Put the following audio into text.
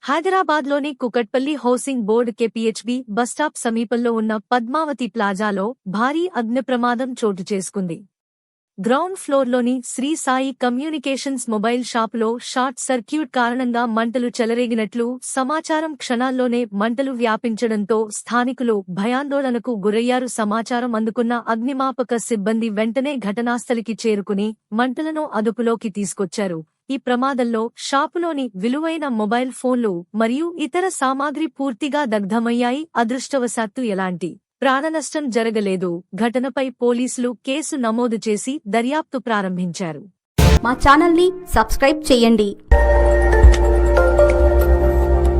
హైదరాబాద్లోని Kukatpally housing board KPHB bus stop సమీపంలో ఉన్న పద్మావతి ప్లాజాలో భారీ అగ్నిప్రమాదం చోటు చేసుకుంది. గ్రౌండ్ ఫ్లోర్లోని శ్రీ సాయి కమ్యూనికేషన్స్ మొబైల్ షాపులో షార్ట్ సర్క్యూట్ కారణంగా మంటలు చెలరేగినట్లు సమాచారం. క్షణాల్లోనే మంటలు వ్యాపించడంతో స్థానికులు భయాందోళనకు గురయ్యారు. సమాచారం అందుకున్న అగ్నిమాపక సిబ్బంది వెంటనే ఘటనాస్థలికి చేరుకుని మంటలను అదుపులోకి తీసుకొచ్చారు. ఈ ప్రమాదంలో షాపులోని విలువైన మొబైల్ ఫోన్లు మరియు ఇతర సామాగ్రి పూర్తిగా దగ్ధమయ్యాయి. అదృష్టవశాత్తు ఎలాంటి ప్రాణనష్టం జరగలేదు. ఘటనపై పోలీసులు కేసు నమోదు చేసి దర్యాప్తు ప్రారంభించారు. మా ఛానల్ని సబ్స్క్రైబ్ చేయండి.